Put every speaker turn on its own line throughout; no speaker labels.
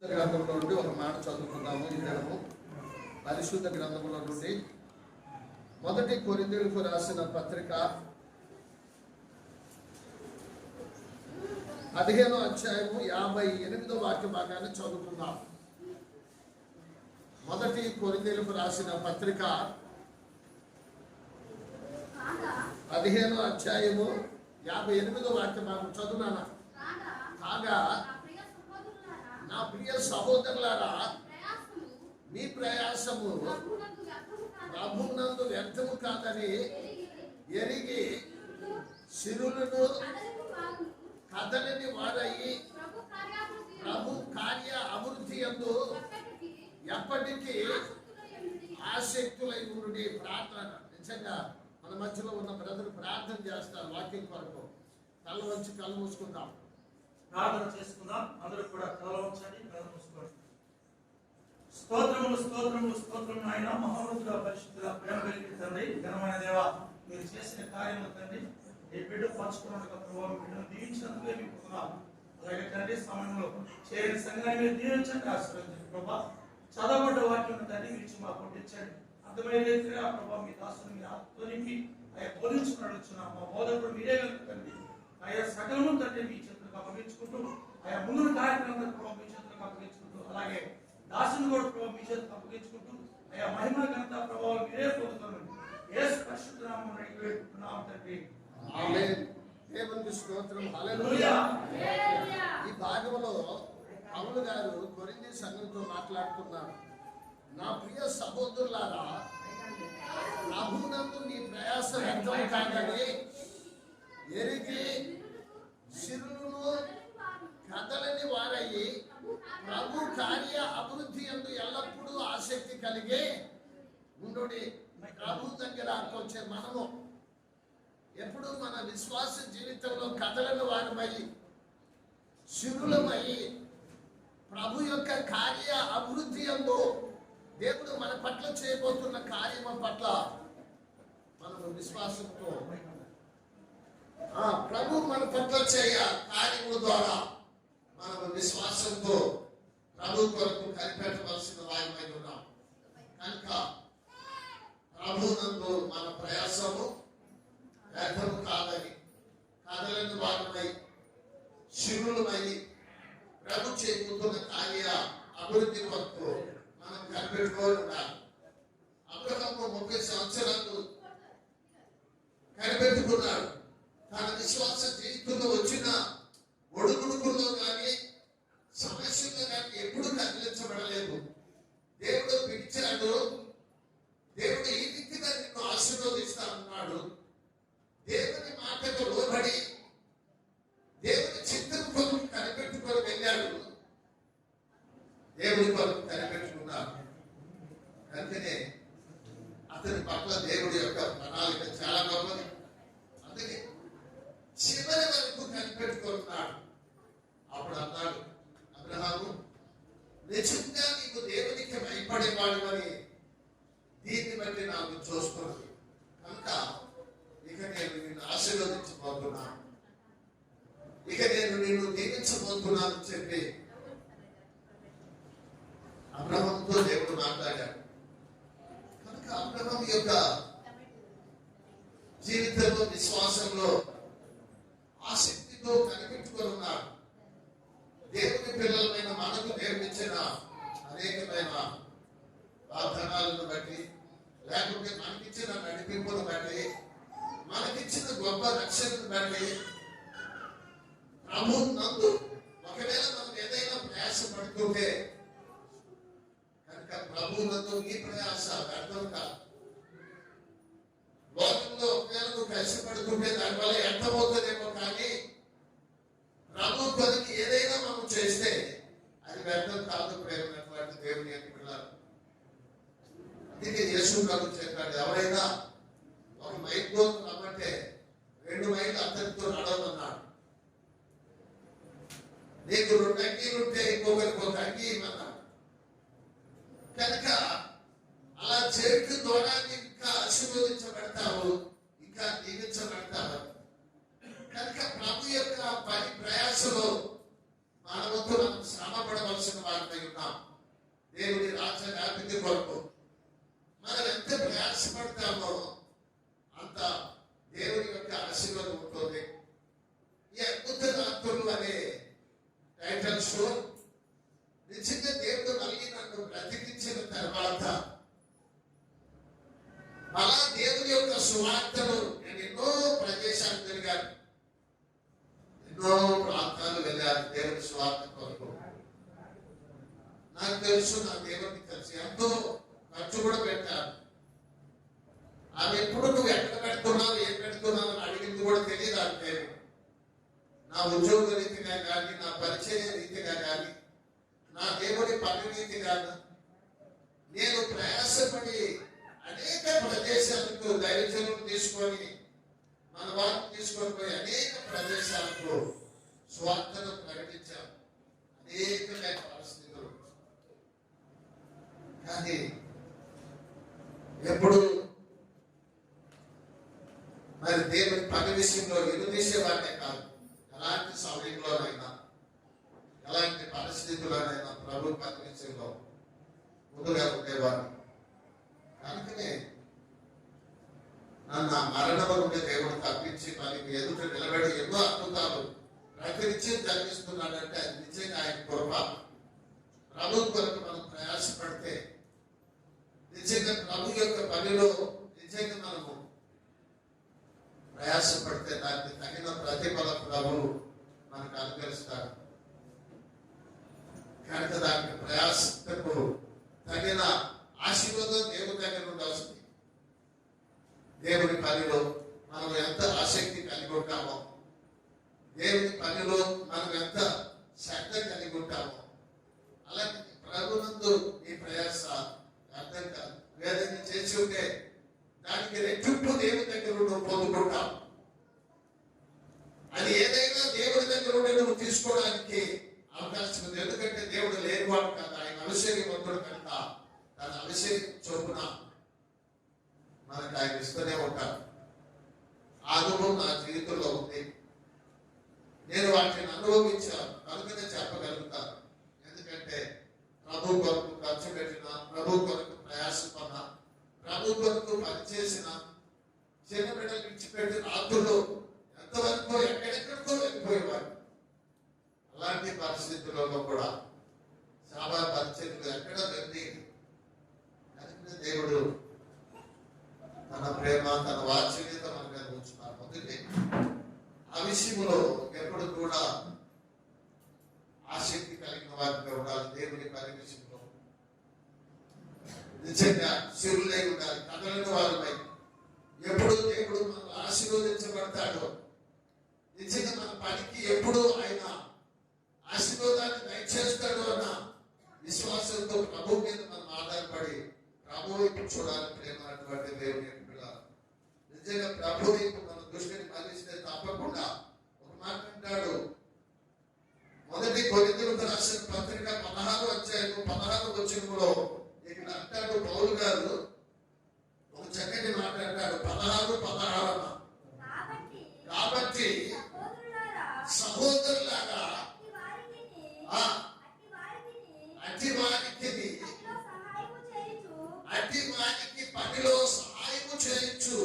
గ్రంథంలో నుండి ఒక మాట చదువుకుందాము. ఈ దినము పరిశుద్ధ గ్రంథంలో నుండి మొదటి కొరింథీయులకు రాసిన పత్రిక 15వ అధ్యాయము 58వ వాక్య భాగాన్ని చదువుకుందాం. మొదటి కొరింథీయులకు రాసిన పత్రిక 15వ అధ్యాయము 58వ వాక్య భాగం చదువునానా. కాగా నా ప్రియ సహోదరులారా, మీ ప్రయాసము ప్రభువునందు వ్యర్థము కాదని ఎరిగి సిరులను కదలని వారయి ప్రభు కార్య అభివృద్ధి యందు ఎప్పటికీ ఆసక్తులై ఉండి ప్రార్థన. నిజంగా మన మధ్యలో ఉన్న బ్రదర్ ప్రార్థన చేస్తారు. వాక్యం కొరకు తల వంచి కళ్ళు మూసుకుందాం,
ప్రార్థన చేసుకుందాం. అందరూ కూడా తల వంచండి, కళ్ళు మూసుకోండి. స్తోత్రములు స్తోత్రములు స్తోత్రములు ఆయన మహోన్నతుడ పరిశుద్ధుడ ప్రేమ కలిగిన తండ్రి, ఘనమైన దేవ, మీరు చేసిన కార్యములు తండ్రి ఈ బిడ్డ పంచుకున్నట్టుగా ప్రభావం బిడ్డను దీవించినందుకే మీకు వందనాలు. అలాగే తండ్రి సమయంలో చేయని సంఘాన్ని మీరు దీవించండి, ఆశీర్వదించండి ప్రభా. చదవబడ్డ వాక్యం తండ్రి మీరు మాకు కొట్టించండి. అర్థమైన రీతిగా ప్రభావ మీ దాసుని మీరు ఆత్మనింపి అయ్యా బోధించుకున్నాడు. మా బోధకుడు మీరే కలుగుతండి. ఆయా సకలము తండ్రి మీ చేతులకు అప్పగించుకుంటూ ఆయా ముందు కార్యక్రమం ప్రభావ మీ చేతులకు అప్పగించుకుంటూ అలాగే దాసుని కూడా ప్రభావ మీ చేతులకు అప్పగించుకుంటూ ఆయా మహిమ ఘనత ప్రభావం మీరే పొందుతున్నాను. యేసు పరిశుద్ధ నామమున అడిగి వేడుకుంటున్నాము తండ్రి,
ఆమేన్. దేవునికి స్తోత్రం, హల్లెలూయా. ఈ భాగంలో పౌలు గారు కొరింథీ సంఘంతో మాట్లాడుతున్నారు. నా ప్రియ సహోదరులారా, ప్రభువునందు మీ ప్రయాస వ్యర్థం కాదని ఎరిగి సిరులను కదలని వారయ్యి ప్రభు కార్య అభివృద్ధి యందు ఎల్లప్పుడూ ఆసక్తి కలిగి ఉండుడి. ప్రభు దగ్గర వచ్చే మనము ఎప్పుడు మన విశ్వాస జీవితంలో కదలని వారమై శిరులమై ప్రభు యొక్క కార్య అభివృద్ధి యందు దేవుడు మన పట్ల చేయబోతున్న కార్యము పట్ల మనము విశ్వాసంతో ప్రభు మన పట్ల చేయ కార్యముల ద్వారా మనము విశ్వాసంతో ప్రభు కొరకు కనిపెట్టవలసిన వారమై ఉన్నాం. కనుక ప్రభునందు మన ప్రయాసము వ్యర్థము కాదని కదలని వారమై శిరులమై ప్రభు చేయబోతున్న కార్య అభివృద్ధి కొరకు మనం కనిపెట్టుకోవాలి ఉండాలి. అబ్రహాము 30 సంవత్సరాలు కనిపెట్టుకున్నాడు. తన విశ్వాస జీవితంలో వచ్చిన ఒడుగుడుకుల్లో కానీ సమస్యల్లో కానీ ఎప్పుడు కదిలించబడలేదు. దేవుడు పిలిచాడు. దేవుడు ఈ రీతిగా నిన్ను ఆశీర్వదిస్తా అన్నాడు. దేవుని మాటకు లోబడి దేవుని చిత్తం కొరకు కనిపెట్టుకొని వెళ్ళాడు. దేవుడి కొరకు కనిపెట్టుకున్నాడు. అందుకనే అతని పట్ల దేవుడి యొక్క ప్రణాళిక చాలా గొప్పది. అందుకే చివరి వరకు కనిపెట్టుకున్నాడు. అప్పుడు అన్నాడు, అబ్రహాము, నిజంగా నీకు దేవునికి భయపడేవాడు అని దీన్ని బట్టి నాకు చూస్తున్నాను. కనుక ఇక నేను నిన్ను ఆశీర్వదించబోతున్నాను, ఇక నేను నిన్ను దీవించబోతున్నాను చెప్పి అబ్రహాముతో దేవుడు మాట్లాడాడు. కనుక అబ్రహాం యొక్క జీవితంలో విశ్వాసంలో ఆసక్తితో కనిపెట్టుకొని ఉన్నాడు. దేవుని పిల్లలమైన మనకు దేవుడిచ్చిన అనేకమైన వాగ్దానాలను బట్టి, లేకుంటే మనకిచ్చిన నడిపింపును బట్టి, మనకిచ్చిన గొప్ప రక్షణను బట్టి ప్రభు నందు ఒకవేళ మనం ఏదైనా ప్రయాస పడుతుంటే కనుక ప్రభు నందు ఈ ప్రయాస వ్యర్థం కాదు. లోకంలో ఒకవేళ నువ్వు కష్టపడుతుంటే దానివల్ల ఎంతమవుతుందేమో, కానీ ప్రభు కొరకు ఏదైనా మనం చేస్తే అది వ్యర్థం కాదు. ప్రేమైనటువంటి దేవుని యొక్క పిల్లలు, అందుకే యేసు ప్రభు చెప్పాడు, ఎవరైనా 1 మైల్ రమ్మంటే 2 మైళ్ళు అతనితో నడవమన్నాడు. నీకు 2 అంగీలు ఉంటే ఇంకొకరికి 1 అంగీ ఇవ్వన్నాడు. కనుక అలా చేయడం ద్వారా ఇంకా ఆశీర్వదించబడతావు, ఇంకా దీవించబడతావు. కనుక ప్రభు యొక్క పని ప్రయాసలో మన వంతు మనం శ్రమ పడవలసిన వారిపై దేవుని రాజ్య వ్యాప్తి కొరకు మనం ఎంత ప్రయాసపడతామో అంత దేవుని యొక్క ఆశీర్వాదం ఉంటుంది. ఈ అద్భుత రాత్రులు అనే టైటిల్ షో నిజంగా దేవుడు మళ్ళీ నన్ను బ్రతికించిన తర్వాత అలా దేవుని యొక్క సువార్తను నేను ఎన్నో ప్రదేశాలు తిరిగాను, ఎన్నో ప్రాంతాలు వెళ్ళాను దేవుని సువార్త కొరకు. నాకు తెలుసు, నా దేవుడికి తెలుసు, ఎంతో ఖర్చు కూడా పెట్టాను. ఆమె ఎప్పుడు నువ్వు ఎక్కడ పెడుతున్నావు, ఏం పెడుతున్నావు అని అడిగింది కూడా తెలియదు. అంటే నా ఉద్యోగ రీతిగా కానీ, నా పరిచయ రీతిగా కానీ, నా దేవుడి పని రీతిగా నేను ప్రయాసపడి అనేక ప్రదేశాలకు దైవజనులు తీసుకొని మన వారిని తీసుకొని పోయి అనేక ప్రదేశాలకు స్వార్థను ప్రకటించాం. అనేకమైన పరిస్థితులు కానీ ఎప్పుడు మరి దేవుని పని విషయంలో ఎదురేసేవాడే కాదు. ఎలాంటి సమయంలోనైనా, ఎలాంటి పరిస్థితుల్లోనైనా ప్రభు పని విషయంలో ముందుగా ఉండేవాడు. కనుకనే నన్ను మరణం నుండి దేవుడు తప్పించి మనకి ఎదుట నిలబడి ఎన్నో అద్భుతాలు ప్రతినిత్యం జరిగిస్తున్నాడంటే అది నిజంగా ఆయన కృప. ప్రభు కొరకు మనం ప్రయాసపడితే నిజంగా ప్రభు యొక్క పనిలో నిజంగా మనము ప్రయాసపడితే దానికి తగిన ప్రతిఫలం ప్రభు మనకు అనుకరిస్తాడు. కనుక దానికి ప్రయాసకు తగిన ఆశీర్వాదం దేవుని దగ్గర నుండి వస్తుంది. దేవుని పనిలో మనం ఎంత ఆసక్తి కలిగి ఉంటామో, దేవుని పనిలో మనం ఎంత శ్రద్ధ కలిగి ఉంటామో, అలాగే ప్రభునందు ఈ ప్రయాస అర్థం కాదు. వేదన చేసి ఉంటే దానికి రెట్టింపు దేవుని దగ్గర నువ్వు పొందుకుంటావు. అది ఏదైనా దేవుడి దగ్గర నుండి నువ్వు తీసుకోవడానికి అవకాశం ఉంది. ఎందుకంటే దేవుడు లేనివాడు కదా, ఆయన అభిషేకవంతుడు కనుక తన అభిషేకం చొప్పున మనకు ఆయన ఇస్తూనే ఉంటాడు. ఆ అనుభవం నా జీవితంలో ఉంది. నేను వాటిని అనుభవించాను కనుకనే చెప్పగలుగుతాను. ఎందుకంటే ప్రభు కొరకు ఖర్చు పెట్టిన, ప్రభు కొరకు ప్రయాసపడిన, ప్రభు కొరకు పనిచేసిన, చిన్న బిడ్డలు విడిచిపెట్టిన రాత్రులు ఎంతవరకు ఎక్కడెక్కడికో వెళ్ళిపోయేవారు. అలాంటి పరిస్థితులలో కూడా చాలా పరిస్థితులు ఎక్కడ వెళ్ళి దేవుడు తన ప్రేమ, తన వాత్సల్యత మన మీద ఉంచున్నారు. అందుకే ఆ విషయంలో ఎప్పుడు కూడా ఆసక్తి కలిగిన వారిగా ఉండాలి. దేవుని పని విషయంలో నిజంగా సిరులై ఉండాలి, కదలని వారిపై. ఎప్పుడు దేవుడు మనం ఆశీర్వదించబడతాడో, నిజంగా మన పనికి ఎప్పుడు ఆయన ఆశీర్వాదాన్ని దయచేస్తాడు అన్న విశ్వాసంతో ప్రభు మీద మనం ఆధారపడి ప్రభు వైపు చూడాలి. ప్రేమ అటువంటి దేవుని పిల్లలు నిజంగా ప్రభు వైపు మన దృష్టిని మళ్ళిస్తే తప్పకుండా ఒక మాట అంటాడు. మొదటి కొరింథీయులకు రాసిన పత్రిక 16వ అధ్యాయం 16వ వచనంలో ఇక్కడ అంటాడు పౌలు గారు ఒక చక్కటి మాట అంటాడు. 16 కాబట్టి సహోదరులారా అట్టి వారికి పనిలో సహాయము చేయొచ్చు,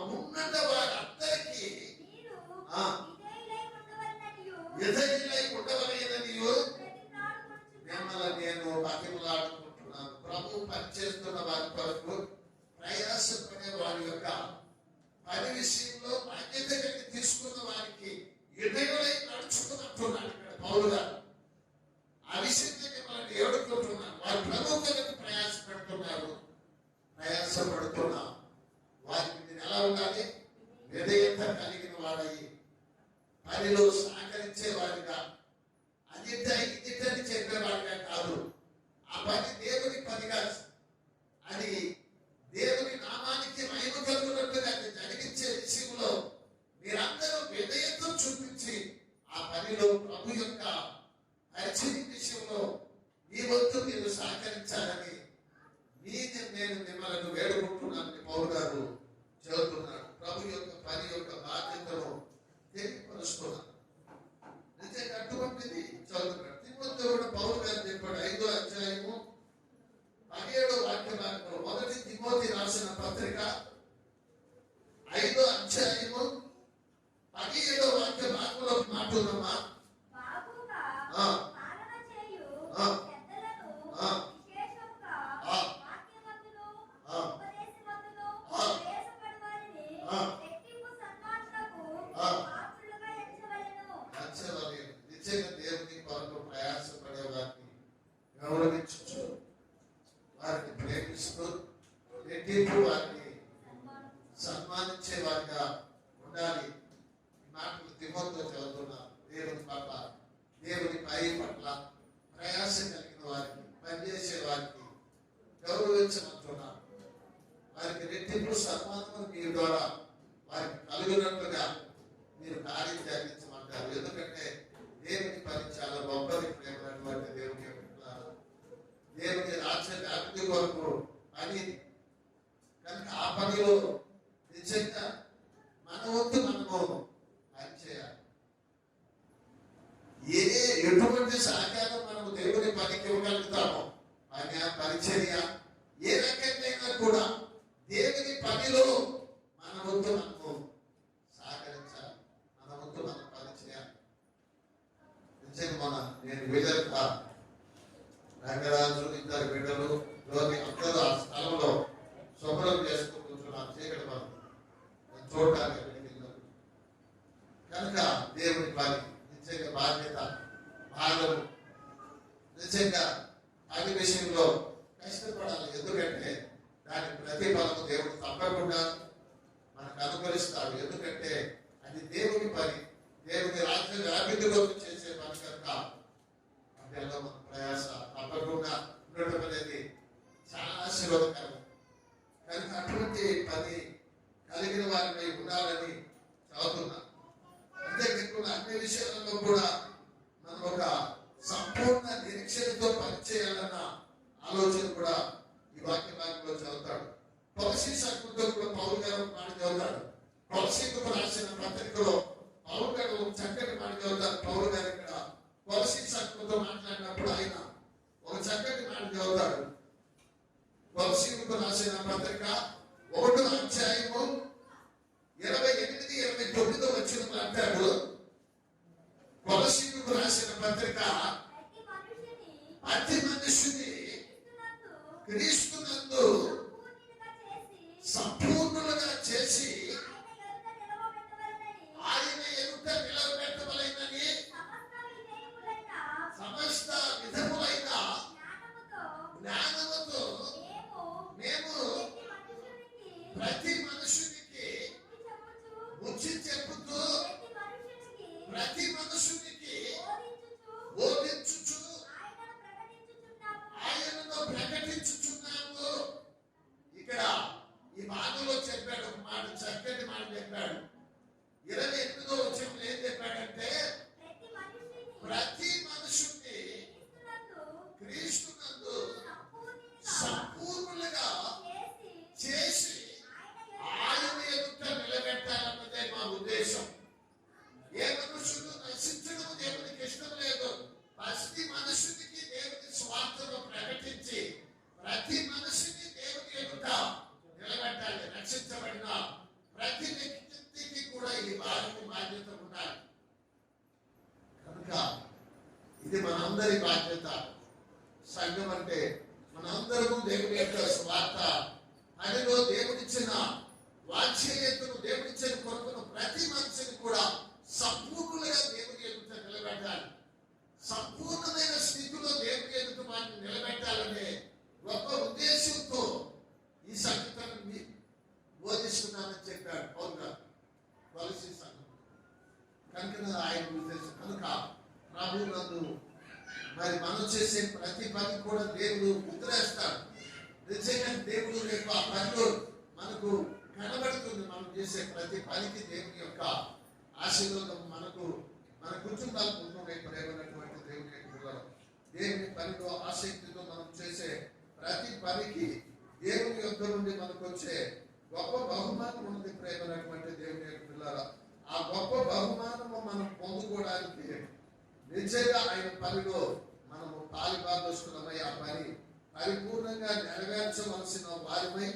ఉన్నత వారందరికీ విధేయులై ఉండవలెనని మిమ్మల్ని నేను బతిమలాడుకుంటున్నాను. ప్రభు పనిచేస్తున్న వారి కొరకు ప్రయాసపడే వారి యొక్క పని విషయంలో బాధ్యత కలిగి తీసుకున్న వారికి విధేయులై నడుచుకున్నట్టున్నాడు ఇక్కడ పౌలు గారు. ఆ విషయంలో మిమ్మల్ని ఏడుకుంటున్నాను. వారు ప్రభు కొరకు ప్రయాసపడుతున్నారు, ప్రయాసపడుతున్నాం. వారికి మీరు ఎలా ఉండాలి? విధేయత కలిగిన వాడయి పనిలో సహకరించే వారిగా, అదిట ఇదిటని చెప్పేవాడిగా కాదు. ఆ పని దేవుని పనిగా, అది దేవుని నామానికి మహిమ కలుగునట్టుగా జరిగించే విషయంలో మీరందరూ విధేయత చూపించి ఆ పనిలో ప్రభు యొక్క పరిచయం విషయంలో మీ వంతు మీరు సహకరించాలని నేను మిమ్మల్ని వేడుకుంటున్నానని పౌలు గారు చెబుతున్నాడు. ప్రభు యొక్క పని యొక్క బాధ్యతను తెలియపరుస్తున్నాను. నిజంగా అటువంటిది చదువు చదువుతున్నామా? ఆ, ఆ, ఆ, ఆ, ఆ, నచ్చవాలి. నిజంగా దేవుని కొరకు ప్రయాసపడే వారిని గౌరవించు, వారిని ప్రేమిస్తూ రెట్టింపు వారిని సన్మానించే వారిగా ఉండాలి. ఈ మాటలు తిమోతితో చదువుతున్నాం. దేవుని పట్ల, దేవుని పై పట్ల ప్రయాస కలిగిన వారికి, పనిచేసే వారికి గౌరవించమంటున్నాం. వారికి రెట్టింపు సన్మానం మీ ద్వారా వారికి కలుగునట్లుగా మీరు కార్యం జరిగించమంటారు. ఎందుకంటే దేవుని పని చాలా గొప్పది. ప్రేమైనటువంటి దేవుని యొక్క దేవుని రాజ్య వ్యాప్తి కొరకు పని కనుక ఆ పనిలో నిజంగా మన వంతు మనము పనిచేయాలి. ఎటువంటి సహకారం మనము దేవుని పనికి ఇవ్వగలుగుతామో పరిచర్య ఏ రకంగా కూడా దేవుని పనిలో మన వంతు మనము సహకరించాలి. మన వంతు మనం పనిచేయాలి. నిజంగా నేను వీళ్ళ రంగరాజు ఇద్దరు బిడ్డలు అందరూ ఆ స్థలంలో శుభ్రం చేసుకుంటూ కూర్చున్నారు. చీకటి మనం చూడటానికి వెళ్ళారు కనుక దేవుని పని నిజంగా బాధ్యత, భాగం. నిజంగా అన్ని విషయంలో కష్టపడాలి. ఎందుకంటే దాని ప్రతిఫలము దేవుడు తప్పకుండా మనకు అనుకరిస్తాడు. ఎందుకంటే అది దేవుని పని, దేవుని రాజ్య అభివృద్ధిలోకి చేసే పని కనుక అందులో మన ప్రయాస తప్పకుండా ఉండటం అనేది చాలా ఆశీర్వాదకరం. కనుక అటువంటి పని కలిగిన వారిని ఉండాలని చదువుతున్నా. అంతేకాకుండా అన్ని విషయాలలో కూడా మనం ఒక సంపూర్ణ నిరీక్షణతో పనిచేయాలన్న ఆలోచన కూడా ఈ వాక్య భాగంలో చదువుతాడు. తులసి సంస్కృతిలో కూడా పౌలు గారు మాట చదువుతాడు. తులసికు రాసిన పత్రికలో పౌలు గారు చక్కటి మాట చదువుతారు. పౌలు గారు ఇక్కడ తులసి సంస్కృతితో మాట్లాడినప్పుడు ఆయన ఒక చక్కటి మాట చదువుతాడు. తులసికు రాసిన పత్రిక 1వ అధ్యాయము 28-29 వచనంలో అంటాడు. తులసికు రాసిన పత్రిక ప్రతి మనుషుని క్రీస్తునందు సంపూర్ణులుగా చేసి ఆయన ఎదుట నిలబెట్టవలెనని సమస్త విధములైన జ్ఞానముతో మేము ప్రతి మనుషునికి బుద్ధి చెప్పుతూ ప్రతి మనుషునికి బోధించుచు ఆయనను ప్రకటించుచున్నాము. ఇక్కడ ఈ భాగంలో చెప్పాడు ఒక మాట, చక్కటి మాట చెప్పాడు. 28వ వచనంలో ఏం చెప్పాడంటే ప్రతి మనుషుని క్రీస్తునందు సంపూర్ణులుగా చేసి ఆయన ఎదుట నిలబెట్టాలన్నదే మా ఉద్దేశం. ఏ మనుషులు నశించడం దేవునికి ఇష్టం లేదు. ప్రతి మనుషునికి దేవుని స్వార్థను ప్రకటించి ప్రతి మనిషిని దేవుని ఎదుట నిలబెట్టాలి. రక్షించబడిన ప్రతి వ్యక్తికి కూడా ఈ బాధ్యత ఉండాలి. కనుక ఇది మనందరి బాధ్యత. సంఘం అంటే మనందరము దేవుని యొక్క స్వార్థ పనిలో దేవుడిచ్చిన వాత్సల్యతను, దేవుడిచ్చిన కొరకును ప్రతి మనిషిని కూడా సంపూర్ణంగా దేవుని ఎదుట నిలబెట్టాలి. సంపూర్ణమైన స్థితిలో దేవుని ఎదుట వాటిని నిలబెట్టాలనే గొప్ప ఉద్దేశంతో ఈ సంగీతాన్ని బోధిస్తున్నానని చెప్పాడు పౌలు గారు తులసి సంఘం. కనుక ఆయన ఉద్దేశం కనుక ప్రభు నందు మరి మనం చేసే ప్రతి పని కూడా దేవుడు ముద్రేస్తాడు. నిజంగా దేవుడు యొక్క పనిలో మనకు కనబడుతుంది. మనం చేసే ప్రతి పనికి దేవుని యొక్క ఆశీర్వాదం మనకు, మన కుటుంబాలకు ఉంటుంది. ప్రేమైనటువంటి దేవుని యొక్క దేవుని పనిలో ఆసక్తితో మనం చేసే ప్రతి పనికి దేవుని యొక్క నుండి మనకు వచ్చే గొప్ప బహుమానం ఉన్నది. ప్రేమైనటువంటి దేవుని యొక్క పిల్లల ఆ గొప్ప బహుమానము మనం పొందుకోవడానికి నిజంగా ఆయన పనిలో మనము పాలిభాగస్తులమై ఆ పని పరిపూర్ణంగా నెరవేర్చవలసిన వారిపై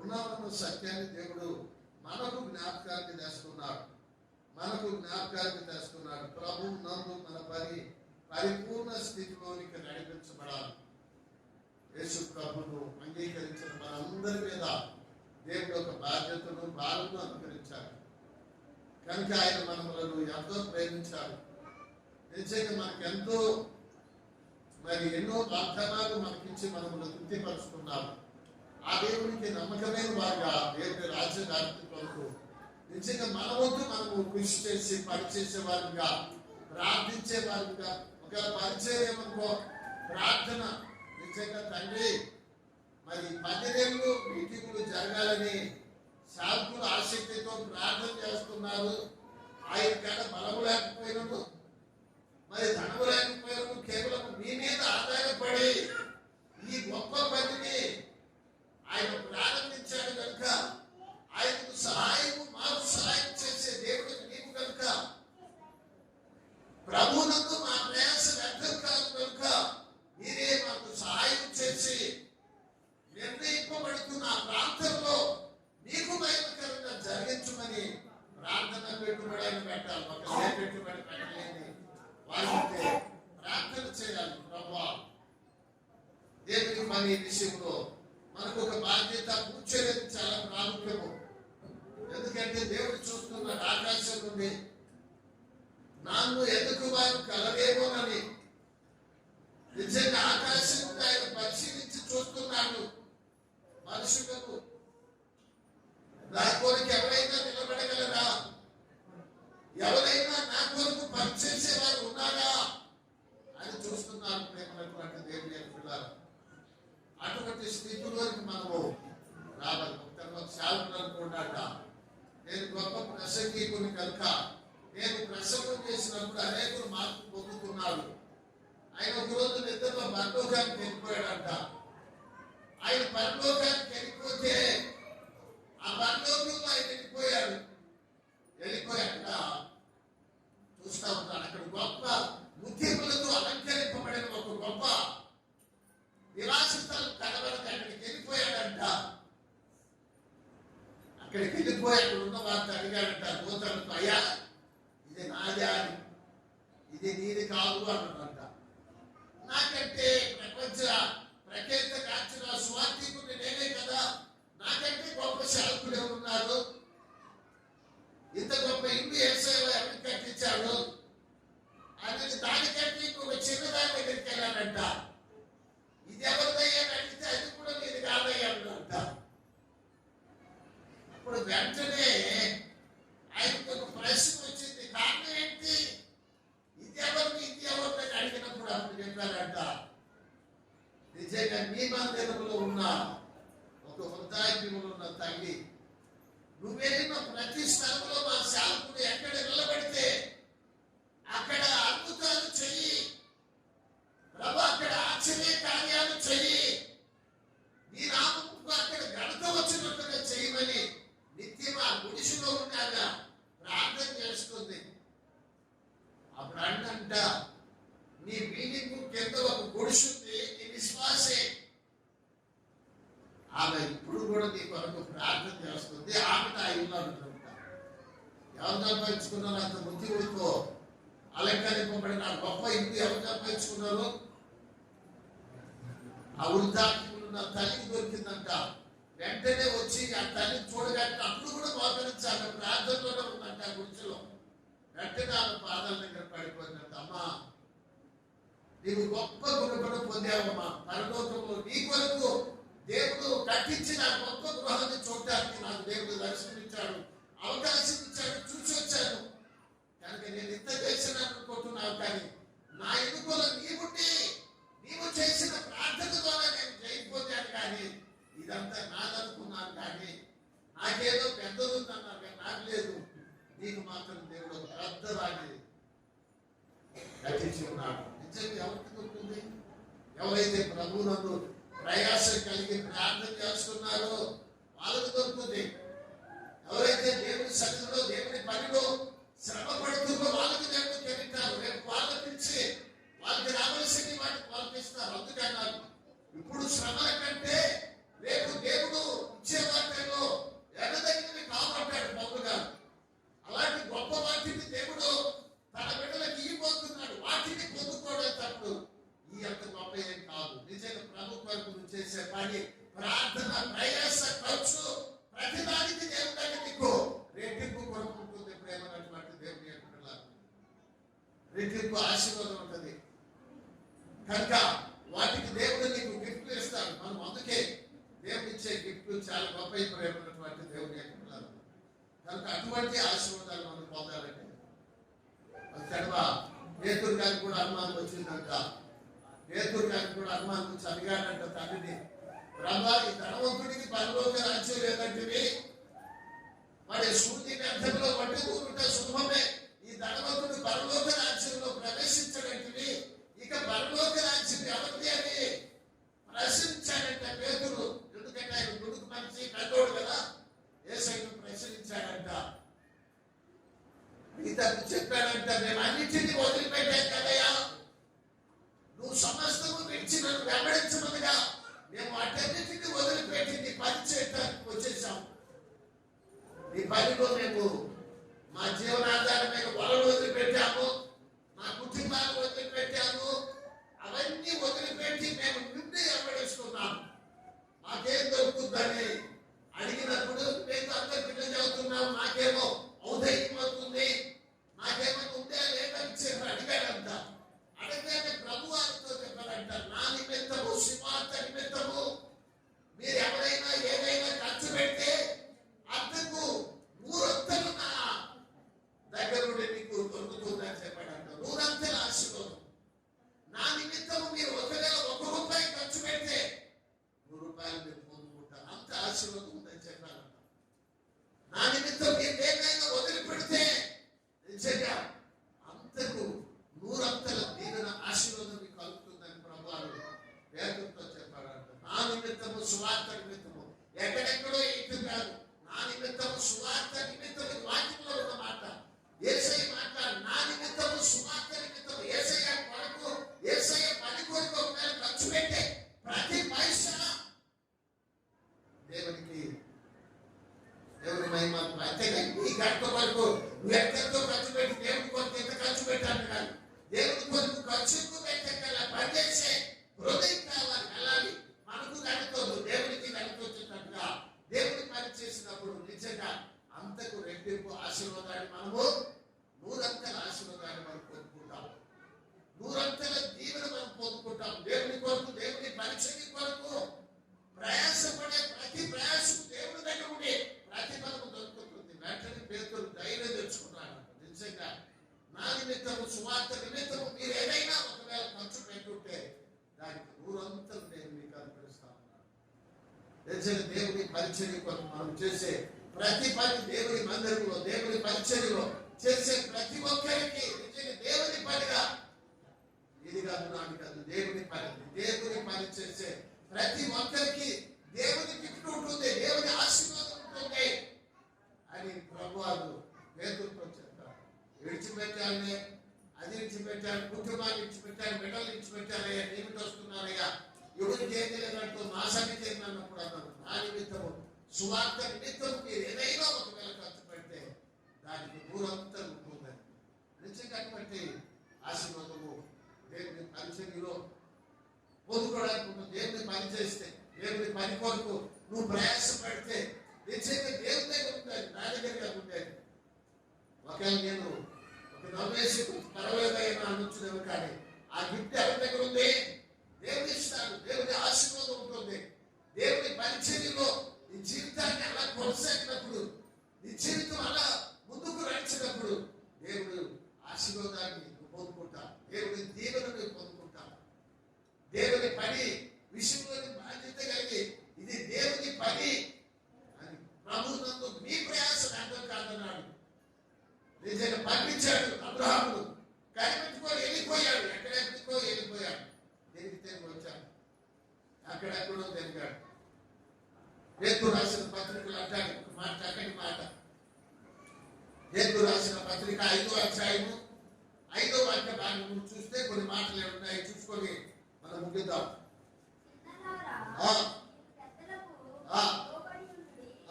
ఉన్నామన్న సత్యాన్ని దేవుడు మనకు జ్ఞాపకాన్ని తెస్తున్నాడు. మనకు జ్ఞాపకానికి తెస్తున్నాడు. ప్రభు నందు మన పరిపూర్ణ స్థితిలోనికి నడిపించబడాలి. యేసు ప్రభును అంగీకరించిన మనందరి మీద దేవుడు ఒక బాధ్యతను భారను అనుకరించాడు. కనుక ఆయన మనములను ఎంతో ప్రేమించాడు. నిజంగా మనకెంతో ఎన్నో వాగ్దానాలు మనకిచ్చి మనమును తృప్తిపరుచుకున్నాడు. ఆ దేవునికి నమ్మకమైన వారుగా దేవుని రాజ్య వ్యాప్తి కొరకు నిజంగా మన వంతు మనము కృషి చేసి పనిచేసే వారిగా, ప్రార్థించే వారిగా, ఒక పరిచయం అనుకో ప్రార్థన నిజంగా తండ్రి 10 మీటింగులు జరగాలని శాంతులు ఆసక్తితో ప్రార్థన చేస్తున్నారు. ఆయన కన్నా బలము లేకపోయినను ధనము లేకపోయినను కేవలం మీ మీద ఆధారపడి ఈ గొప్ప పనిని ఆయన ప్రారంభించాడు కనుక ఆయనకు మాకు సహాయం చేసే దేవుడు నీవు కనుక ప్రభువునందు మా ప్రయాస వ్యర్థం కాదు కనుక మీరే మాకు సహాయం చేసి నిర్ణయింపబడుతున్న ప్రాంతంలో మీకు మహిమకరంగా జరిగించమని ప్రార్థన పెట్టుబడి ఆయన పెట్టాలి. ఒక పెట్టుబడి పెట్టలేని వారికి ప్రార్థన చేయాలి. ప్రభువా, దేవుని పని విషయంలో మనకు ఒక బాధ్యత కూర్చోలేదు చాలా ప్రాముఖ్యము. ఎందుకంటే దేవుడు చూస్తున్నాడు ఆకాశం నుండి నన్ను ఎందుకు వారు కలవేమోనని. నిజంగా ఆకాశం నుండి ఆయన పరిశీలించి చూస్తున్నాడు మనుషులకు. నా కొరకు ఎవరైనా నిలబడగలరా? ఎవరైనా నా కొరకు పనిచేసేవారు ఉన్నారా అని చూస్తున్నారు. ప్రేమటువంటి దేవుని పిల్లలు, అటువంటి స్థితిలోకి మనము రావాలి. ఒక శాలను అనుకున్నాట, నేను గొప్ప ప్రసంగికుని కనుక నేను ప్రసంగం చేసినప్పుడు అనేకులు మార్పు పొందుతున్నారు. ఆయన ఒకరోజు నిద్రలో పరలోకానికి వెళ్ళిపోయాడంట. ఆయన పరలోకానికి వెళ్ళిపోతే ఆ పరలోకంలో ఆయన వెళ్ళిపోయాక చూస్తా ఉంటాడు. అక్కడ గొప్ప ముఖ్యములతో అలంకరింపబడిన ఒక గొప్ప నివాసితాలు కనబడక అక్కడికి వెళ్ళిపోయాడంట. అక్కడికి వెళ్ళిపోయి అక్కడ ఉన్న వారితో అడిగాడంట దూతలతో, అయ్యా ఇది నాదే అని, ఇది నీది కాదు అన్నాడంట. నాకంటే ప్రపంచ ప్రఖ్యాత కాచిన స్వార్థికుడు నేనే కదా, నాకంటే గొప్ప శాలకుడే ఉన్నారు. ఇంత గొప్ప ఇల్లు ఎవరికి కట్టించాడు అనేది దానికంటే ఇంకొక చిన్నదాని దగ్గరికి వెళ్ళాడంట. ఇది ఎవరిదయ్యా అడిగితే అది కూడా నీది కాదయ్యాడంట. అప్పుడు వెంటనే ఆయనకు ఒక ప్రశ్న వచ్చింది. కారణం ఏంటి? ఇది ఎవరిని అడిగినప్పుడు అప్పుడు చెప్పారంట, నిజంగా నీ మందిరంలో ఉన్న ఒక వృద్ధాప్యంలో ఉన్న తల్లి, నువ్వు వెళ్ళిన ప్రతి స్థలంలో మా శాలకుడు ఎక్కడ నిలబడితే అక్కడ అద్భుతాలు చెయ్యి ప్రభు, అక్కడ ఆశ్చర్య కార్యాలు చెయ్యి, నీ నామముకు అక్కడ ఘనత వచ్చినట్టుగా చేయమని నిత్యం ఆ గుడిసెలో ఉండగా ప్రార్థన చేస్తుంది. అప్పుడు అంట, నీ బిల్డింగ్ కింద ఒక గుడిసుంది, నీ విశ్వాసే. ఆమె ఇప్పుడు కూడా నీ కొరకు ప్రార్థన చేస్తుంది. ఆమె ఆ ఇల్లు అంటుంట. ఎవరు సంపాదించుకున్నారు అంత బుద్ధితో అలంకరింపబడిన గొప్ప ఇల్లు ఎవరు సంపాదించుకున్నారు? ఆ వృద్ధాప్యంలో తల్లికి దొరికిందంట. వెంటనే వచ్చి ఆ తల్లిని చూడగట్ట అప్పుడు కూడా మోకరించాలి. ప్రార్థనలోనే ఉందంట గుడిసెలో. వెంటనే ఆమె పాదాల దగ్గర పడిపోయిందంట. అమ్మా, నీవు గొప్ప గుణపడం పొందావమ్మా. పరలోకంలో నీ కొరకు దేవుడు కట్టించిన గొప్ప గృహాన్ని చూడటానికి నాకు దేవుడు దర్శనమిచ్చాడు, అవకాశం ఇచ్చాడు, చూసి వచ్చాను. కనుక నేను ఇంత చేసినాను అనుకుంటున్నావు, కానీ నా ఎన్నుకోలో నీవు చేసిన ప్రార్థన ద్వారా నేను జైపోతాను. కానీ ఇదంతా నాదనుకున్నాను, కానీ నాకేదో పెద్దదుందన్నారు, కానీ నాకు లేదు. నీకు మాత్రం దేవుడు ఒక పెద్ద రాగి కట్టించి ఉన్నాడు. నిజంగా ఎవరికి దొరుకుతుంది? ఎవరైతే ప్రభువునందు ప్రయాసం కలిగి ప్రార్థన చేస్తున్నారో వాళ్ళకు దొరుకుతుంది. ఎవరైతే దేవుని సన్నిధిలో దేవుని పనిలో శ్రమ పడుతుందో వాళ్ళకి దేవుడు తెలియటారు. రేపు వాళ్ళకించి వాళ్ళకి రావాల్సింది వాటికి వాళ్ళకి ఇస్తారు. అందుకన్నారు ఇప్పుడు శ్రమల కంటే రేపు దేవుడు ఇచ్చే వాటిలో ఎడదగినవి కాపాడాడు పౌరు గారు. అలాంటి గొప్ప వాటి రెట్టింపు ఆశీర్వాదం ఉంటుంది. కనుక వాటికి దేవుడు నీకు గిఫ్ట్లు ఇస్తాడు. మనం అందుకే దేవుడు ఇచ్చే గిఫ్ట్లు చాలా గొప్ప ప్రేమైనటువంటి దేవుని యొక్క పిల్లలు. కనుక అటువంటి ఆశీర్వాదాలు మనం పొందాలంటే తెడవ పేతురు గారికి కూడా అనుమానం వచ్చిందంట. పేతురు గారికి కూడా అనుమానం వచ్చి అడిగాడంట తండ్రిని, ప్రభా ఈ ధనవంతుడికి పరలోక రాజ్యం లేదంటే మరి సూర్య వ్యర్థంలో పట్టి ఊరుంటే సులభమే. ఈ ధనవంతుడు పరలోక రాజ్యంలో ప్రవేశించడంటే ఇక పరలోక రాజ్యం ఎవరిది అని ప్రశ్నించాడంట పేతురు. ఎందుకంటే ఆయన గుడుకు మనిషి పెద్దోడు కదా, యేసయ్యను ప్రశ్నించాడంట. ఇతను చెప్పాడంట, మేము అన్నింటినీ వదిలిపెట్టాం కదయ్యా, నువ్వు సమస్తము విడిచి నన్ను వెంబడించమనగా మేము అటన్నిటిని వదిలిపెట్టి నీ పని చేయడానికి వచ్చేసాం. నీ పనిలో మేము మా జీవనాధారమైన వలలు వదిలిపెట్టాము, మా కుటుంబాలు వదిలిపెట్టాము, అవన్నీ వదిలిపెట్టి మేము నిన్నే వెంబడిస్తున్నాము. మాకేం దొరుకుతుందని అడిగినప్పుడు మేము అందరు పిల్లలు చదువుతున్నాం, మాకేమో ఔదయం అవుతుంది, మాకేమో ఉందే లేదని చెప్పి అడిగాడంట. అడిగానే ప్రభు వారితో చెప్పారంట, నా నిమిత్తము సువార్త నిమిత్తము మీరు ఎవరైనా ఏదైనా ఖర్చు పెడితే అంతకు 100 అంతలు నా దగ్గర నుండి మీకు దొరుకుతుందని చెప్పాడంట. 100 అంతల ఆశీర్వాదం. నా నిమిత్తము మీరు ఒకవేళ 1 రూపాయి ఖర్చు పెడితే 100 రూపాయలు మీరు పొందుకుంటారు. అంత ఆశీర్వాదం ఉందని చెప్పారంట. నా నిమిత్తం మీరు ఏదైనా వదిలిపెడితే నిజంగా అంతకు 100 అంతల దీవెన ఆశీర్వాదం మీకు కలుగుతుందని ప్రభువారు పేదలతో చెప్పారంట. నా నిమిత్తము సువార్త నిమిత్తము ఎక్కడెక్కడో ఇటు కాదు, నా నిమిత్తము సువార్త నిమిత్తము వాక్యంలో ఉన్న మాట. యేసయ్య మాట నా నిమిత్తము సువార్త నిమిత్తము యేసయ్య కొరకు యేసయ్య పని కొరకు ఒకవేళ ఖర్చు పెట్టే ప్రతి పైసా దేవునికి దేవుని మహిమ. అంతేగాని ఈ గంట వరకు నువ్వు ఎంతెంతో ఖర్చు పెట్టి దేవుని కొరకు ఎంత ఖర్చు పెట్టాను కాదు, దేవుని కొరకు ఖర్చు పెట్టగల పనిచేసే హృదయం కావాలి. వెళ్ళాలి. మనకు కనుకోదు, దేవునికి కనుకొచ్చినట్టుగా దేవుని పని చేసినప్పుడు నిజంగా అంతకు రెట్టింపు ఆశీర్వాదాన్ని మనము 100 అంతల ఆశీర్వాదాన్ని మనం పొందుకుంటాం. 100 అంతల దీవెన మనం పొందుకుంటాం. దేవుని కొరకు దేవుని పరిచయం కొరకు ప్రయాసపడే ప్రతి ప్రయాసకు దేవుని దగ్గర ఉండి ప్రతిఫలము దొరుకుతుంది. వెంటనే పేతురు ధైర్యం తెచ్చుకున్నాడు. నిజంగా నా నిమిత్తము సువార్త నిమిత్తము మీరు ఏదైనా ఒకవేళ ఖర్చు పెట్టుంటే దానికి 100 అంతలు నేను మీకు అనుకరిస్తాను. నిజంగా దేవుని పరిచయం కొరకు మనం చేసే ప్రతి పని, దేవుని మందిరంలో దేవుని పరిచయంలో చేసే ప్రతి ఒక్కరికి నిజంగా దేవుని పనిగా, ఇది కాదు నాది కాదు, దేవుని పని. దేవుని పని చేసే ప్రతి ఒక్కరికి దేవుని గిఫ్ట్ ఉంటుంది, దేవుని ఆశీర్వాదం ఉంటుంది అని ప్రభువారు పేతురుతో చెప్తారు. విడిచిపెట్టాలనే, అది విడిచిపెట్టాను, కుటుంబాన్ని విడిచిపెట్టాను, బిడ్డలు విడిచిపెట్టాలయ్యా, ఏమిటి వస్తున్నారయ్యా, ఎవరికి ఏం తెలియనట్టు మా సంగతి ఏంటన్నప్పుడు అన్నాను, నా నిమిత్తము సువార్త నిమిత్తము మీరు ఏదైనా ఒకవేళ ఖర్చు పెడితే దానికి 100 అంతలు ఉంటుందని. నిజంగా అటువంటి ఆశీర్వాదము దేవుని పరిచర్యలో పొందుకోవడానికి ఉంటుంది. దేవుని పని చేస్తే, దేవుని పని కొరకు నువ్వు ప్రయాస పెడితే నిజంగా దేవుని దగ్గర ఉంటుంది, నా దగ్గరగా ఉండేది. ఒకవేళ నేను ఒక నవ్వేసి పర్వాలేదైనా అనొచ్చునేమో, కానీ ఆ గిఫ్ట్ ఎవరి దగ్గర ఉంది? దేవుని ఇస్తాడు. దేవుని ఆశీర్వాదం ఉంటుంది. దేవుని పరిచర్యలో నీ జీవితాన్ని అలా కొనసాగినప్పుడు, నీ జీవితం అలా ముందుకు నడిచినప్పుడు దేవుడు ఆశీర్వాదాన్ని పొందుకుంటాం, దేవుని దీవెనను పొందుకుంటాం. దేవుని పని విషయంలో బాధ్యత కలిగి ఇది దేవుని పని అని ప్రభునందు మీ ప్రయాసం అర్థం కాదన్నాడు. నిజంగా పంపించాడు అబ్రహామును, కనిపెట్టుకొని వెళ్ళిపోయాడు. ఎక్కడెక్కడికో వెళ్ళిపోయాడు, తిరిగి వచ్చాడు, అక్కడెక్కడో తిరిగాడు. పేతురు రాసిన పత్రికలు అంటాడు ఒక మాట, చక్కటి మాట. పేతురు రాసిన పత్రిక 5వ అధ్యాయము 5వ వాక్య భాగం చూస్తే కొన్ని మాటలు ఉన్నాయి, చూసుకొని మనం ముగిద్దాం.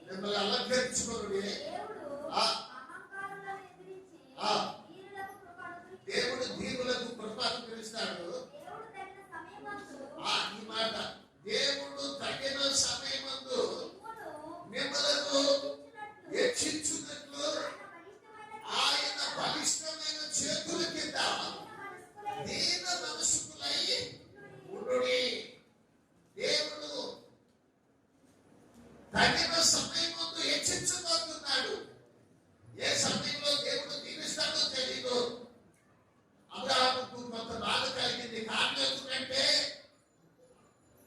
మిమ్మల్ని అలంకరించుకోండి. దేవుడు దీవులకు కృప అనుగ్రహిస్తాడు. ఈ మాట, దేవుడు తగిన సమయమందు తగిన సమయం ముందు హెచ్చించబోతున్నాడు. ఏ సమయంలో దేవుడు దీవిస్తాడో తెలియదు. అబ్రాహాముకు కొంత బాధ కలిగింది. కారణం ఎందుకంటే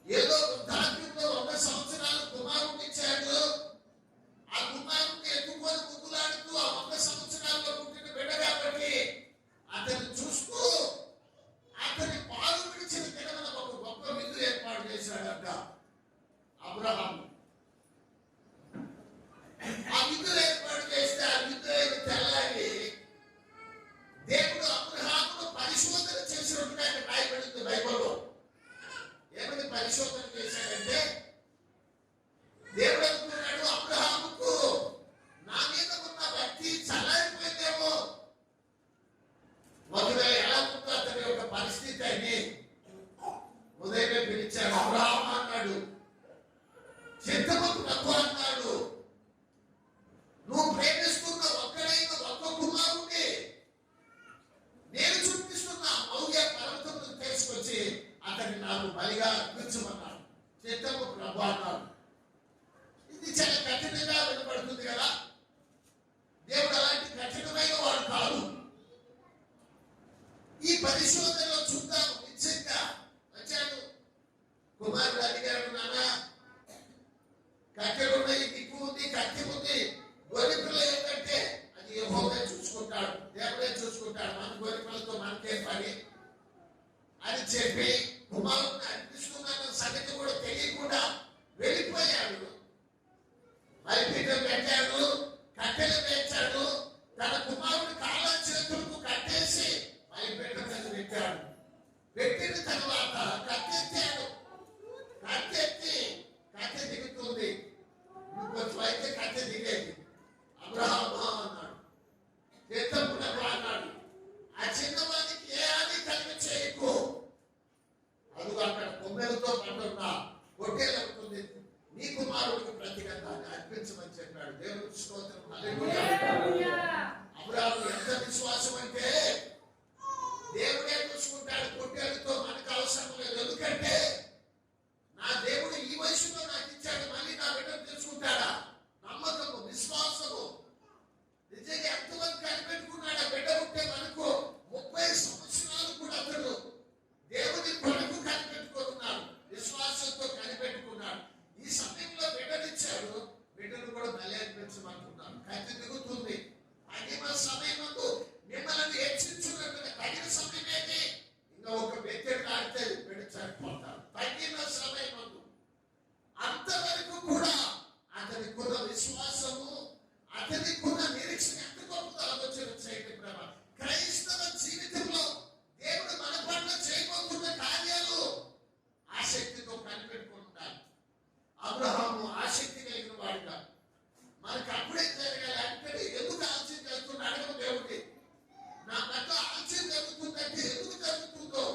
ఏదో వృద్ధాప్యంలో 100 సంవత్సరాలు కుమారుడిని ఇచ్చాడు. ఆ కుమారుడిని ఎత్తుకొని ముగ్గులాడుతూ ఆ 100 సంవత్సరాల్లో పుట్టిన బిడ్డ కాబట్టి అతన్ని చూస్తూ అతని పాలు విడిచిన దినమున ఒక గొప్ప విందు ఏర్పాటు చేశాడట అబ్రహాము. ఆ విందు ఏర్పాటు చేస్తే ఆ విందు తెల్లారి దేవుడు అబ్రహామును పరిశోధన చేసినట్టుగా ఇక్కడ రాయబడింది బైబిల్లో. ఏమని పరిశోధన చేశాడంటే దేవుడు అనుకున్నాడు అబ్రహాముకు నా మీద ఉన్న భక్తి చల్లారిపోయిందేమో, మొదలు ఎలా ఉందో అతని యొక్క పరిస్థితి అని ఉదయమే పిలిచాడు. అబ్రహాము అన్నాడు, చిత్తము ప్రభు అన్నాడు, నువ్వు ప్రేమిస్తున్న ఒక్కడైన ఒక్క కుమారుడిని నేను చూపిస్తున్న మౌర్య పర్వతమును తీసుకొచ్చి అతన్ని నాకు బలిగా అర్పించమన్నాడు. చిత్తము ప్రభు అన్నాడు. ఇది చాలా కఠినంగా వినపడుతుంది కదా. దేవుడు అలాంటి కఠినమైన వాడు కాదు. ఈ పరిశోధనలో చూద్దాము. నిజంగా వచ్చాడు కుమారుడు అడిగాడు, నాన్న కట్టెలు ఉన్నాయి, దిక్కు ఉంది, కత్తి ఉంది, గొర్రె పిల్ల ఏంటంటే అది యెహోవా చూసుకుంటాడు, దేవుడే చూసుకుంటాడు, మన గొర్రె పిల్లతో మనకేం పని అని చెప్పి కుమారుడిని అర్పిస్తున్నాన్న సంగతి కూడా తెలియకుండా వెళ్ళిపోయాడు. బలిపీఠం పెట్టాడు, కట్టెలు పెంచాడు, తన కుమారుడి కాళ్ళ చేతులకు కట్టేసి బలిపీఠం మీద పెట్టాడు. పెట్టిన తర్వాత కత్తెత్తాడు. కత్తె దిగుతుంది. ఇంకొంచెం అయితే కత్తె దిగేది. అబ్రహాము అన్నాడు, చిత్తము అన్నాడు, ఆ చిన్నవానికి ఏ హాని కలిగి చేయకు. అదుగు అక్కడ కొమ్మెలతో పడుతున్న పొట్టేలు అవుతుంది, నీ కుమారుడికి ప్రతిగా దాన్ని అర్పించమని చెప్పాడు. దేవుడికి స్తోత్రం, హల్లెలూయా. అబ్రహాము ఎంత విశ్వాసం అంటే దేవుడే చూసుకుంటాడు, పొట్టేలుతో మనకు అవసరం లేదు. ఎందుకంటే నా దేవుడు ఈ వయసులో నాకు ఇచ్చాడు, మళ్ళీ నా బిడ్డను తెలుసుకుంటాడా? నమ్మకము, విశ్వాసము. నిజంగా ఎంతమంది కనిపెట్టుకున్నాడు ఆ బిడ్డ ఉంటే మనకు 30 సంవత్సరాలు కూడా అతడు దేవుని కొరకు కనిపెట్టుకుంటున్నాడు, విశ్వాసంతో కనిపెట్టుకున్నాడు. ఈ సమయంలో బిడ్డనిచ్చాడు, బిడ్డను కూడా బలి అర్పించమంటున్నాడు. కత్తి దిగుతుంది. తగిన సమయం మిమ్మల్ని హెచ్చించున్నట్టుగా తగిన సమయం ఏంటి? ఇంకా ఒక వ్యక్తి ఆడితే బిడ్డ చనిపోతాడు. తగిన సమయం అంతవరకు కూడా అతనికున్న విశ్వాసము, అతనికున్న నిరీక్షణ ఎంత గొప్ప ఆలోచన చేయడం. క్రైస్తవ జీవితంలో దేవుడు మన పట్ల చేయబోతున్న కార్యాలు ఆసక్తితో కనిపెట్టుకుంటాడు. అబ్రహాము ఆసక్తి కలిగిన వాడుగా మనకు అప్పుడే జరగాలి అంటే ఎందుకు ఆలస్యం చేస్తున్నా అడగదు దేవుడి. నా పట్ల ఆలస్యం జరుగుతుందంటే ఎందుకు జరుగుతుందో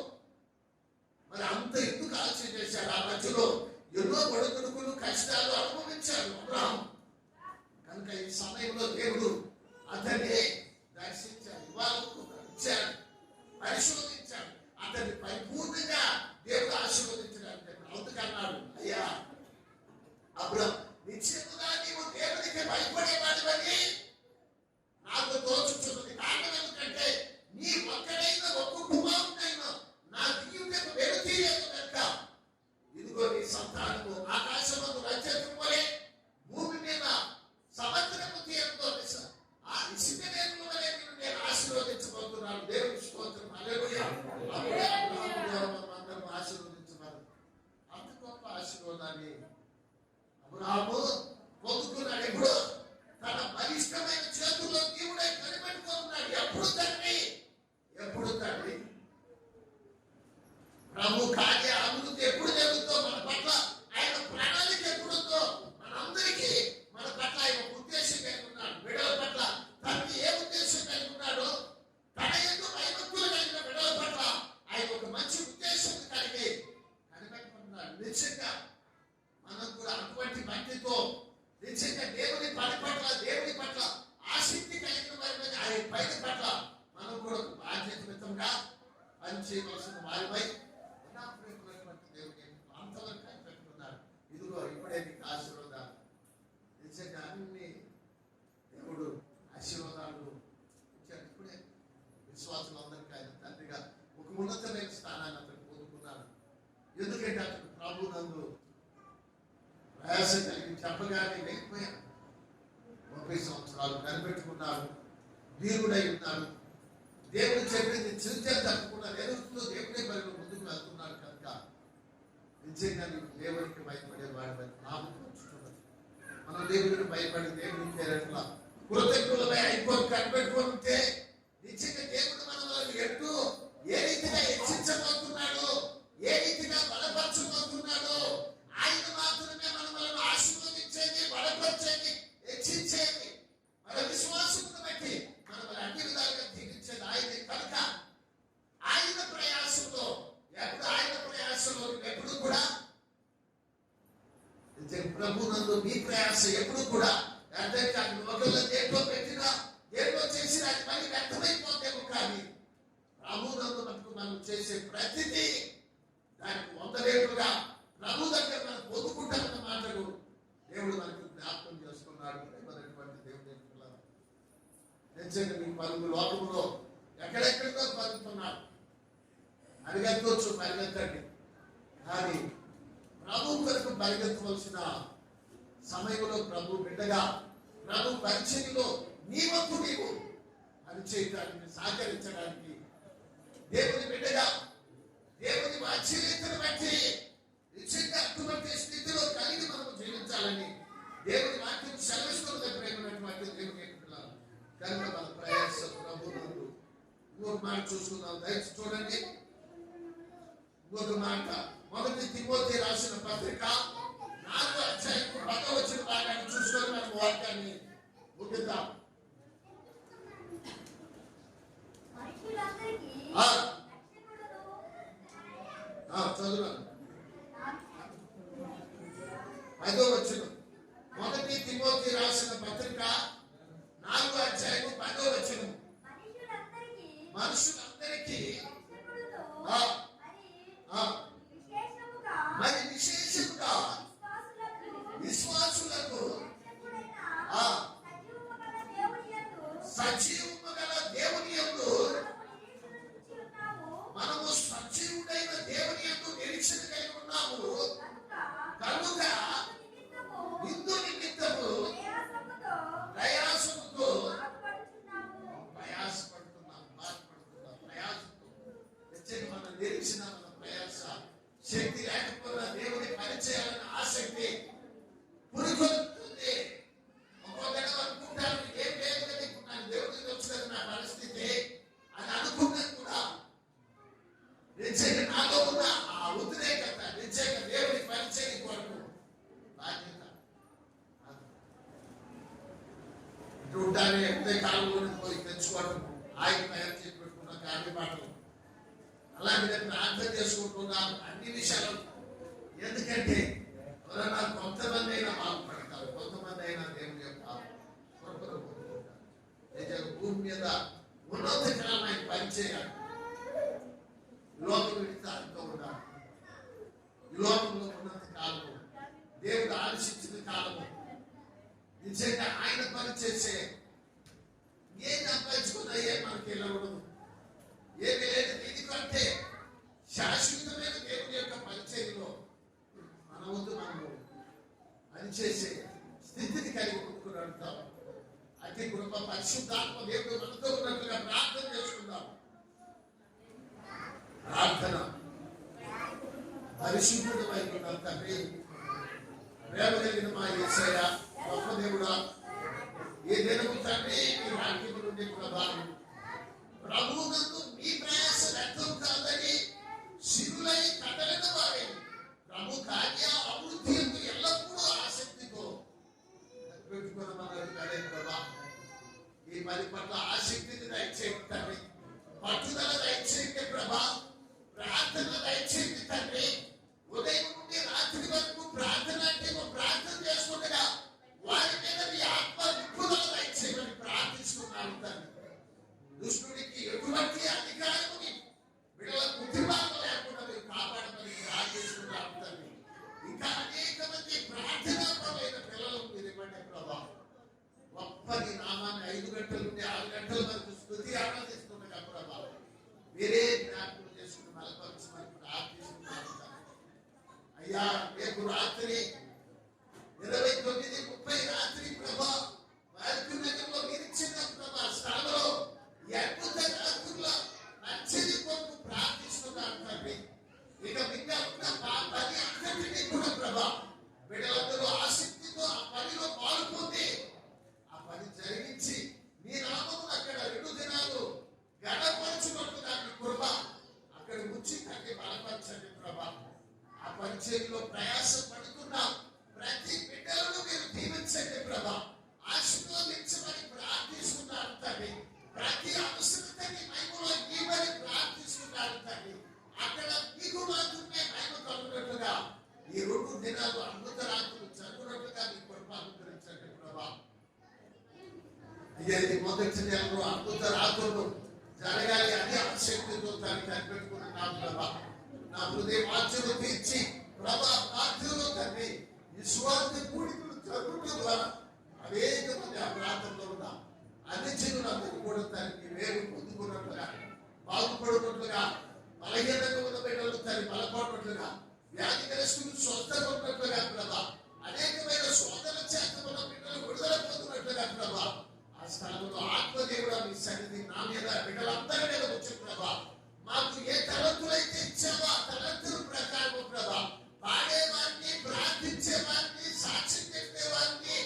మరి అంత ఎందుకు ఆలస్యం చేశాడు? ఆ మధ్యలో ఎన్నో ఒడిదుడుకులు, కష్టాలు అనుభవించాడు అబ్రహాము. కనుక ఈ సమయంలో దేవుడు అతన్ని దర్శించాడు, ఇచ్చాడు, పరిశోధించాడు. అతన్ని పరిపూర్ణంగా దేవుడు ఆశీర్వదించడానికి అందుకన్నాడు, అయ్యా అబ్రహాము, నిశ్చయముగా నీవు దేవునికి భయపడేవాడివని నాకు తోచుచున్నది. కారణం ఎందుకంటే నీ ఒక్కడైన ఒక్క కుమారుడైన నా దీవులకు వెలుతీయదు కనుక ఇదిగో నీ సంతానము ఆకాశమందు నక్షత్రం వలె, భూమి మీద సముద్రపు తీరంతో ఆ ఇసుక రేణుల వలె నేను ఆశీర్వదించబోతున్నాను. దేవుని స్తోత్రం, హల్లెలూయా. అందరం ఆశీర్వదించున్నారు. అంత గొప్ప ఆశీర్వాదాన్ని అబ్రహాము లేకపోయాను. 30 సంవత్సరాలు కనిపెట్టుకున్నాడు, వీరుడై ఉన్నాడు. దేవుడు చెప్పింది చిరుచే తప్పకుండా నెరుగుతూ దేవుడే పనిలో ముందుకు వెళ్తున్నాడు కనుక నిజంగా నీకు దేవుడికి భయపడే వాడి నామం ఉంచుతున్నది. మనం దేవుడికి భయపడి దేవుడికి పేరట్లా కృతజ్ఞులమై అయిపోయి కనిపెట్టుకొని ఉంటే నిజంగా దేవుడు మనల్ని ఎటు ఏ రీతిగా హెచ్చించబోతున్నాడు, ఏ రీతిగా బలపరచబోతున్నాడు, ఆయన మాత్రమే మనల్ని ఆశీర్వదించేది, బలపరిచేది, హెచ్చించేది. మన విశ్వాసమును బట్టి మనల్ని అన్ని విధాలుగా దీవించేది ఆయనే కనుక ఆయన ప్రయాసంలో ఎప్పుడు కూడా ప్రభునందు మీ ప్రయాస ఎప్పుడు కూడా అంటే ఒకళ్ళు దేంట్లో పెట్టినా దేంట్లో చేసినా అది మళ్ళీ వ్యర్థమైపోతేమో కానీ ప్రభునందు మనకు మనం చేసే ప్రతిదీ దానికి 100 రేట్లుగా ప్రభు దగ్గర మనం పొందుకుంటామన్న మాటలు దేవుడు మనకు జ్ఞాపకం చేసుకున్నాడు. మనటువంటి దేవుడు నిజంగా మీ పలుగు లోకంలో ఎక్కడెక్కడికో పలుకుతున్నాడు, పరిగెత్తవచ్చు, పరిగెత్తండి. కానీ ప్రభు కొరకు పరిగెత్తవలసిన సమయంలో ప్రభు బిడ్డగా ప్రభు పరిచయంలో నీ వంతు నీవు పనిచేయడానికి సహకరించడానికి దేవుని బిడ్డగా దేవుని వాత్సల్యతను బట్టి నిజంగా అటువంటి స్థితిలో కలిగి మనము జీవించాలని దేవుని వాక్యం సెలవిస్తున్నది. ప్రేమైనటువంటి దేవుని పిల్లలు కనుక మన ప్రయాసం ప్రభు నందు ఇంకొక మాట చూసుకుందాం. దయచేసి చూడండి. ఇంకొక మాట మొదటి తిమోతి రాసిన పత్రిక 4వ అధ్యాయం 10వ వచనం భాగాన్ని చూసుకొని మనం వాక్యాన్ని ముగిద్దాం. చదువు 5వ వచనం. మొదటి తిమోతి రాసిన పత్రిక 4వ అధ్యాయం 10వ వచనం. మనుషులందరికీ మరి విశేషముగా విశ్వాసులకు సజీవము గల దేవుని యందు మనము సజీవుడైన దేవుని యందు నిరీక్షణ కలిగి ఉన్నాము కనుక ఇందు నిమిత్తము ప్రయాసముతో మన నిరీక్షణ, మన ప్రయాస శక్తి లేకపోయినా దేవుని పనిచేయాలన్న ఆసక్తి పురుగొలుపుతుంది. ఒక్కొక్కటి అనుకుంటాను ఏం లేదు కదా, ఇప్పుడు నాకు దేవుడికి తెలుసు కదా నా పరిస్థితి అని అనుకున్నది కూడా నిజంగా నాలో ఉన్న ఆ ఉద్రేకత నిజంగా దేవుని పరిచయం కొరకు బాధ్యత. ఇటుంటానే ఎంతే కాలంలోకి పోయి తెచ్చుకోవడం, ఆయన తయారు చేసి పెట్టుకున్న కాని మాటలు అలాగే ప్రార్థన చేసుకుంటున్నాను అన్ని విషయాలు. ఎందుకంటే ఎవరన్నా కొంతమంది అయినా బాగుపడతారు, కొంతమంది అయినా దేవుని యొక్క కృపను పొందుకుంటారు. భూమి మీద ఉన్నతకరమైన పనిచేయాలి. లోకం విడితాంతో ఉండాలి. ఈ లోకంలో ఉన్నత కాలము దేవుడు ఆలోచించిన కాలము నిజంగా ఆయన పని చేసే ఏం సంపాదించుకున్నా ఏం మనకి వెళ్ళకూడదు, ఏమి లేదు. ఎందుకంటే శాశ్వతమైన దేవుని యొక్క పరిచయంలో మన ముందు మనము పనిచేసే స్థితిని కలిగి ఉంటున్నాం. అతి కృప పరిశుద్ధాత్మ దేవుడు మనతో ఉన్నట్లుగా ప్రార్థన చేసుకుందాం. ప్రార్థన. పరిశుద్ధుడు వైపున్న తండ్రి, ప్రేమ కలిగిన మా యేసయ్య, గొప్ప దేవుడా, ఏ దినము తండ్రి మీ వాక్యం నుండి ప్రభావం ప్రభువునందు మీ ప్రయాస వ్యర్థం కాదని శిరులై కదలిన వారే ప్రభు కార్య అభివృద్ధి ఎందు ఎల్లప్పుడూ ఆసక్తితో పెట్టుకున్నామన్నాడు ప్రభా. ఈ పని పట్ల ఆసక్తిని దయచేయండి తండ్రి, పట్టుదల దయచేయండి ప్రభా, ప్రార్థన దయచేయండి తండ్రి. ఉదయం నుండి రాత్రి వరకు ప్రార్థన అంటే ప్రార్థన చేసుకుంటగా వారి మీద మీ ఆత్మ నిపుణుల దయచేయమని ప్రార్థిస్తున్నాను తండ్రి. దుష్టుడికి ఎటువంటి అధికారముని వీళ్ళ కుటుంబాలు లేకుండా మీరు కాపాడమని ప్రార్థిస్తున్నాను తండ్రి. ఇంకా అనేక మంది ప్రార్థనాపరమైన పిల్లలు మీరు ఇవ్వండి ప్రభా. గొప్ప నీ నామాన్ని 5 గంటల నుండి 6 గంటల అయ్యా ఈ మొదటి నెలలో అద్భుత రాత్రులు జరగాలి అని ఆసక్తితో దాన్ని కనిపెట్టుకుంటున్నాను ప్రభా. నా హృదయ వాంఛను తీర్చి ప్రభా ప్రార్థనలో తండ్రి ఈ సువార్త కూడికలు జరుగుట ద్వారా అనేక మంది ఆ ప్రాంతంలో ఉన్న అన్ని జనులందరూ కూడా తనకి వేరు పొందుకున్నట్లుగా, బాగుపడినట్లుగా, బలహీనంగా ఉన్న బిడ్డలు తను బలపడినట్లుగా, వ్యాధిగ్రస్తులు స్వస్థపడినట్లుగా ప్రభా, అనేకమైన శోధన చేత ఉన్న బిడ్డలు విడుదల పొందినట్లుగా ప్రభా, ఆ స్థలంలో ఆత్మదేవుడు మీ సన్నిధి నా మీద బిడ్డలందరి మీద వచ్చి ప్రభా, మాకు ఏ తలంతులైతే ఇచ్చావో ఆ తలంతుల ప్రకారం ప్రభా, పాడేవారిని, ప్రార్థించేవారిని, సాక్షి చెప్పేవారిని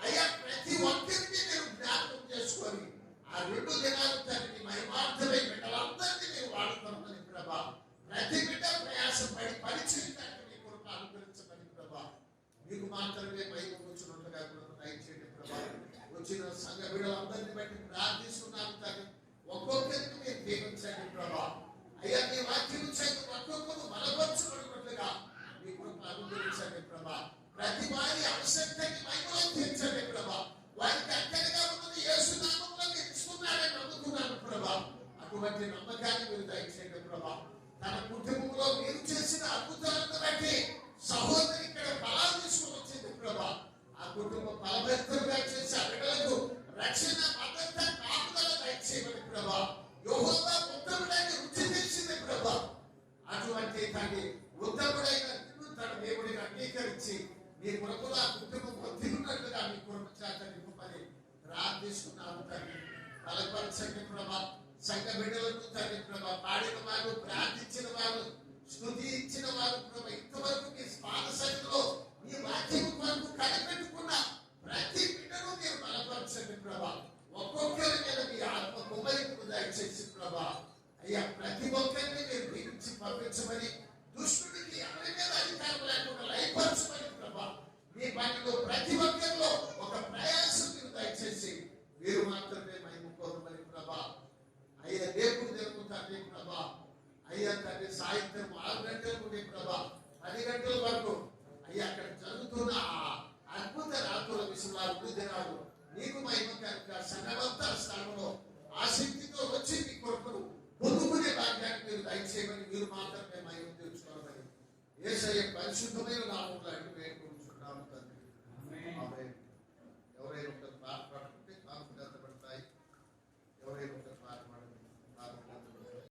అయ్యా ప్రతి ఒక్కరిని మీరు జ్ఞాపకం చేసుకొని ఆ 2 దినాలు తండ్రి మహిమార్థమై బిడ్డలందరినీ మీరు వాడుకోమని ప్రభా, ప్రతి బిడ్డ ప్రయాసపడి పరిచయం మీ కొరకు అనుగ్రహించమని ప్రభా, మీకు మాత్రమే మహిమ వచ్చినట్లుగా దయచేయండి ప్రభా. వచ్చిన సంఘ బిడ్డలందరినీ బట్టి ప్రార్థిస్తున్నాను తండ్రి, ఒక్కొక్కరికి మీరు దీవించండి ప్రభా. అయ్యా మీ వాక్యం చేత ఒక్కొక్కరు బలపరచబడినట్లుగా మీ కొరకు అనుగ్రహించండి ప్రభా. ప్రతి వారి అవసరతని మహిమలో తీర్చండి ప్రభా. వారికి అక్కడిగా ఉన్నది యేసు నామములో మీరు ఇస్తున్నారని నమ్ముతున్నాను ప్రభా. అటువంటి నమ్మకాన్ని మీరు దయచేయండి ప్రభా. తన కుటుంబంలో మీరు చేసిన అద్భుతాలను బట్టి సహోదరి ఇక్కడ బలాలు తీసుకుని వచ్చింది ప్రభా. ఆ కుటుంబం బలవంతులుగా చేసే బిడ్డలకు రక్షణ, భద్రత, కాపుదల దయచేయమని ప్రభా. యెహోవా ఉత్తముడైన రుచి తెలిసింది ప్రభా. అటువంటి తండ్రి ఉత్తముడైన తన దేవుడిని అంగీకరించి మీ కొరకు ఆ కుటుంబం పొందినట్లుగా మీ కొరకు చేత నింపమని ప్రార్థిస్తున్నాను తండ్రి. బలపరచండి ప్రభా. సంఘ బిడ్డలకు తండ్రి ప్రభా, పాడిన వారు, ప్రార్థించిన వారు, స్తుతి ఇచ్చిన వారు ప్రభా, ఇంతవరకు మీ పాద సన్నిధిలో మీ వాక్యం కొరకు కనిపెట్టుకున్న ప్రతి బిడ్డను మీరు బలపరచండి ప్రభా. ఒక్కొక్కరి మీద మీ ఆత్మ కుమరికను దయచేసి ప్రభా. అయ్యా ప్రతి ఒక్కరిని మీరు దీవించి పంపించమని, దుష్టుడికి ఎవరి మీద అధికారం లేకుండా లయపరచమని ప్రభా. మీ పనిలో ప్రతి ఒక్కరిలో ఒక ప్రయాసం మీరు దయచేసి మీరు మాత్రమే మహిమ కోరమని ప్రభా. అయ్యా రేపు తండ్రి ప్రభా, అయ్యా తండ్రి సాయంత్రం 6 గంటల నుండి ప్రభా 10 గంటల వరకు అయ్యా అక్కడ జరుగుతున్న అద్భుత రాత్రుల విషయంలో 2 దినాలు నీకు మహిమ కనుక సంఘమంతా స్థలంలో ఆసక్తితో వచ్చి మీ కొరకు పొందుకునే భాగ్యాన్ని మీరు దయచేయమని, మీరు మాత్రమే మహిమ తెచ్చుకోవాలని యేసయ్య పరిశుద్ధమైన నామములో